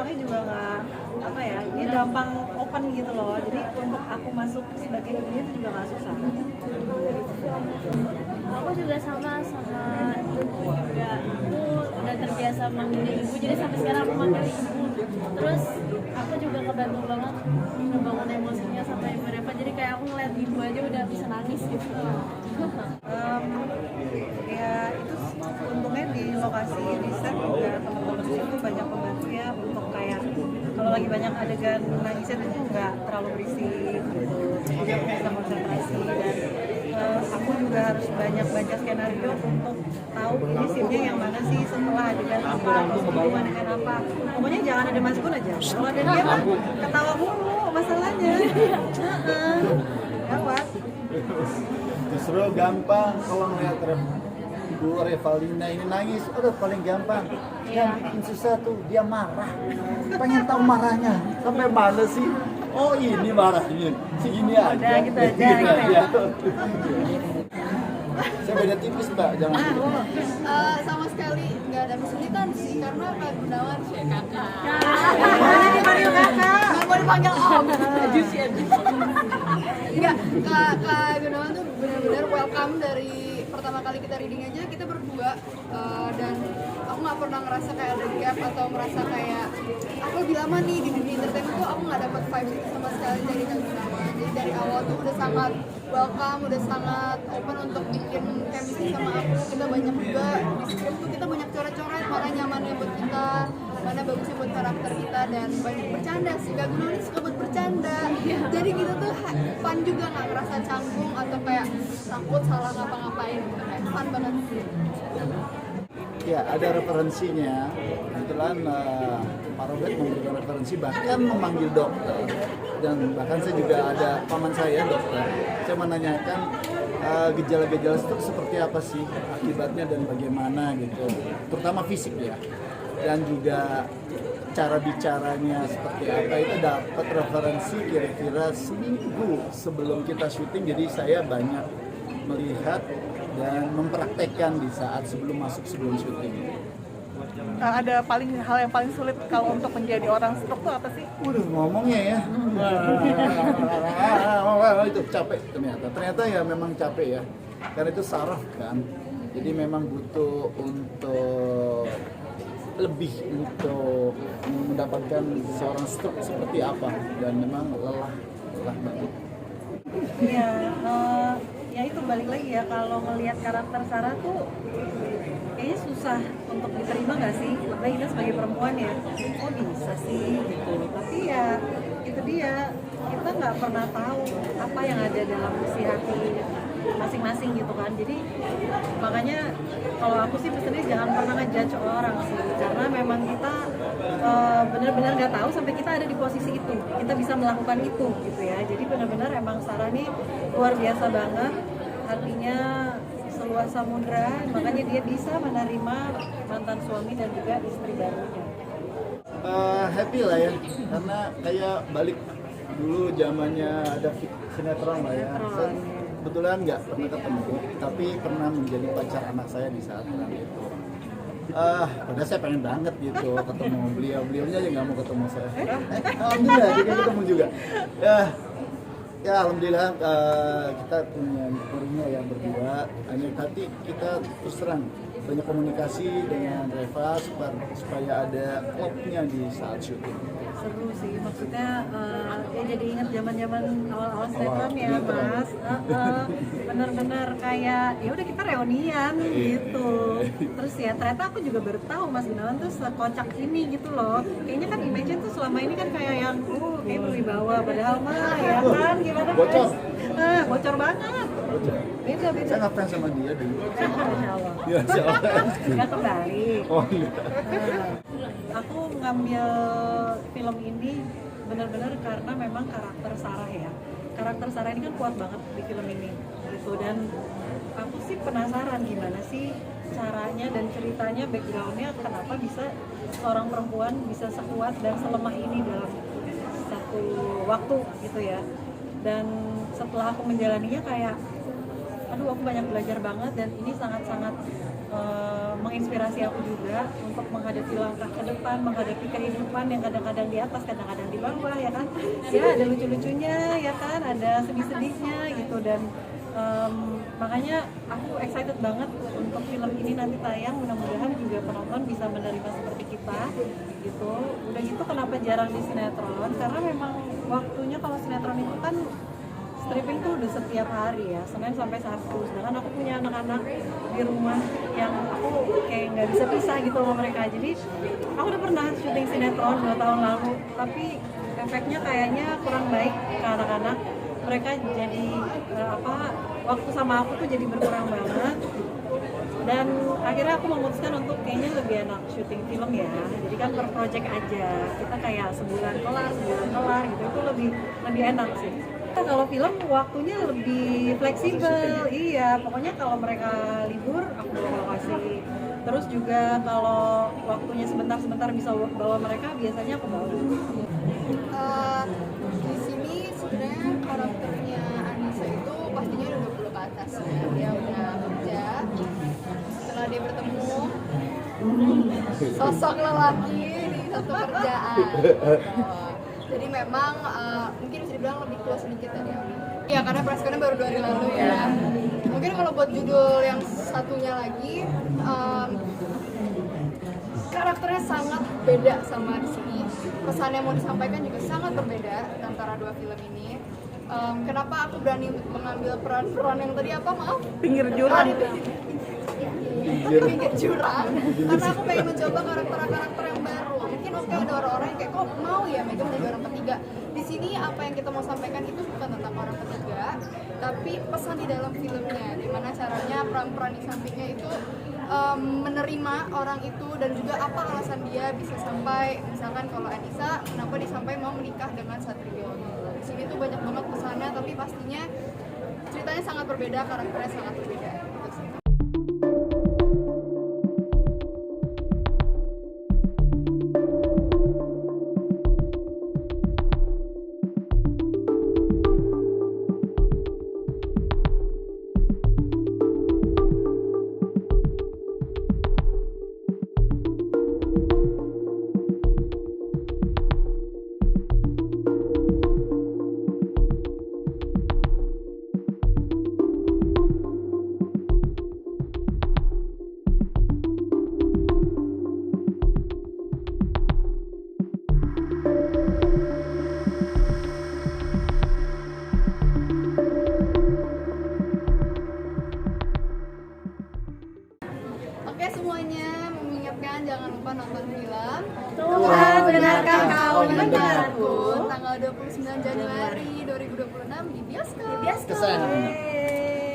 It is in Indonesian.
orangnya juga nggak apa ya, dia gampang open gitu loh, jadi untuk aku masuk sebagai dia itu juga nggak susah. Aku juga sama ibu juga. Aku udah terbiasa manggil ibu, jadi sampai sekarang aku manggil ibu. Terus aku juga kebantu banget ngebangun emosinya sama ibu Reva. Jadi kayak aku ngeliat ibu aja udah bisa nangis gitu. Ya itu untungnya di lokasi di set juga teman-teman itu banyak pembantu ya untuk kayak kalau lagi banyak adegan nangisnya itu nggak terlalu berisik gitu, jadi aku bisa konsentrasi. Dan aku juga harus banyak baca skenario untuk tahu ini scene-nya yang mana sih setelah adegan apa, terus sebelum adegan apa. Pokoknya jangan ada Mas Gun aja, kalau ada dia mah ketawa mulu masalahnya. Gawat. Justru gampang kalau ngeliat Bu Revalina ini nangis, udah paling gampang. Yang bikin susah tuh dia marah. Pengen tahu marahnya sampai mana sih? Oh ini marahnya, segini aja. Udah gitu aja. Saya beda tipis Mbak, jangan. Sama sekali nggak ada kesulitan sih, karena Kak Gunawan sih kakak. Boleh dipanggil kakak. Nggak mau dipanggil om. Enggak, Kak Gunawan tuh benar-benar welcome dari pertama kali kita reading aja kita berdua, dan aku nggak pernah ngerasa kayak ada gap atau merasa kayak aku lebih lama nih di dunia entertainment tuh. Aku nggak dapat vibes itu sama sekali dari Kak Gunawan. Jadi dari awal tuh udah sangat welcome, udah sangat open untuk bikin chemistry sama aku. Kita banyak juga di script tuh kita banyak coret-coret mana nyamannya buat kita, mana bagusnya buat karakter kita, dan banyak bercanda sih. Kak Gunawan ini suka buat bercanda, jadi kita tuh fun juga, nggak ngerasa canggung atau kayak takut salah ngapa-ngapain gitu. Kayak fun banget sih. Ya ada referensinya. Kebetulan Pak Robert memberikan referensi, bahkan memanggil dokter. Dan bahkan saya juga ada paman saya dokter. Saya menanyakan gejala-gejala stroke seperti apa sih akibatnya dan bagaimana gitu. Terutama fisik ya. Dan juga cara bicaranya seperti apa, itu dapat referensi kira-kira seminggu sebelum kita syuting. Jadi saya banyak melihat dan mempraktekkan di saat sebelum syuting. Ada hal yang paling sulit kalau untuk menjadi orang stroke tuh apa sih? Waduh, ngomongnya ya. Itu capek ternyata ya, memang capek ya. Karena itu saraf kan. Jadi memang butuh untuk lebih untuk mendapatkan seorang stroke seperti apa, dan memang lelah banget. Iya, ya itu balik lagi ya, kalau ngelihat karakter Sarah tuh kayaknya susah untuk diterima nggak sih? Apalagi kita sebagai perempuan ya, oh bisa sih gitu. Tapi ya itu dia, kita nggak pernah tahu apa yang ada dalam isi hati masing-masing gitu kan. Jadi makanya kalau aku sih pesannya jangan pernah ngejudge orang sih, karena memang kita benar-benar nggak tahu sampai kita ada di posisi itu, kita bisa melakukan itu gitu ya. Jadi benar-benar emang Sarah nih luar biasa banget, artinya seluas samudra, makanya dia bisa menerima mantan suami dan juga istri barunya. Happy lah ya, karena kayak balik dulu zamannya ada sinetron lah ya. Saya kebetulan nggak pernah ketemu, tapi pernah menjadi pacar anak saya di saat itu. Padahal saya pengen banget gitu ketemu beliaunya aja nggak mau ketemu saya. Alhamdulillah juga ketemu juga. Ya alhamdulillah kita punya memorinya ya berdua. Hanya tapi kita terus terang banyak komunikasi dengan Reva supaya ada klopnya di saat syuting. Seru sih, maksudnya ya jadi ingat zaman-zaman awal-awal sinetron ya Mas. Bener-bener kayak ya udah kita reunian gitu. Terus ya ternyata aku juga baru tahu Mas Gunawan tuh sekocak ini gitu loh. Kayaknya kan Imagine tuh selama ini kan kayak yang kayak berwibawa, padahal mah ya kan gimana Bocor. Mas? Bocor banget. Beda. Saya ngefans sama dia dulu. Insya Allah. Ya, insya Allah. Nggak kembali. Oh iya. Aku ngambil film ini benar-benar karena memang karakter Sarah ya. Karakter Sarah ini kan kuat banget di film ini gitu, dan aku sih penasaran gimana sih caranya dan ceritanya, backgroundnya kenapa bisa seorang perempuan bisa sekuat dan selemah ini dalam satu waktu gitu ya. Dan setelah aku menjalaninya kayak aduh aku banyak belajar banget dan ini sangat-sangat menginspirasi aku juga untuk menghadapi langkah ke depan, menghadapi kehidupan yang kadang-kadang di atas, kadang-kadang di bawah ya kan. Ya ada lucu-lucunya ya kan, ada sedih-sedihnya gitu dan makanya aku excited banget untuk film ini nanti tayang, mudah-mudahan juga penonton bisa menerima seperti kita gitu. Udah gitu kenapa jarang di sinetron, karena memang waktunya kalau sinetron itu kan stripping tuh udah setiap hari ya, Senin sampai Sabtu. Sedangkan aku punya anak-anak di rumah yang aku kayak nggak bisa pisah gitu sama mereka. Jadi aku udah pernah syuting sinetron 2 tahun lalu, tapi efeknya kayaknya kurang baik ke anak-anak. Mereka jadi waktu sama aku tuh jadi berkurang banget. Dan akhirnya aku memutuskan untuk kayaknya lebih enak syuting film ya. Jadi kan per project aja. Kita kayak sebulan kelar gitu. Itu lebih enak sih. Kalau film waktunya lebih fleksibel, iya. Pokoknya kalau mereka libur, aku bawa lokasi. Terus juga kalau waktunya sebentar-sebentar bisa bawa mereka, biasanya aku bawa. Di sini sebenarnya karakternya Anissa itu pastinya udah 20 ke atas ya. Dia udah kerja. Setelah dia bertemu sosok lelaki di satu kerjaan. Jadi memang mungkin bisa dibilang lebih tua sedikit dari aku. Ya karena preskonnya baru 2 hari lalu ya. Mungkin kalau buat judul yang satunya lagi, karakternya sangat beda sama di sini. Pesan yang mau disampaikan juga sangat berbeda antara 2 film ini. Kenapa aku berani mengambil peran-peran yang tadi apa maaf? Pinggir jurang. Pinggir jurang. Karena aku pengen mencoba karakter-karakter yang baru. Mungkin oke ada orang-orang yang kayak kok mau ya Mega menjadi orang ketiga. Di sini apa yang kita mau sampaikan itu bukan tentang orang ketiga, tapi pesan di dalam filmnya. Gimana caranya peran-peran di sampingnya itu menerima orang itu dan juga apa alasan dia bisa sampai, misalkan kalau Anissa kenapa dia sampai mau menikah dengan Satrio. Di sini tuh banyak banget pesannya, tapi pastinya ceritanya sangat berbeda, karakternya sangat berbeda. Gitu sih. Oke semuanya, mengingatkan jangan lupa nonton film Tuhan benarkah kau mendengarku tanggal 29 Januari 2026 di bioskop. Kesan. Yeay.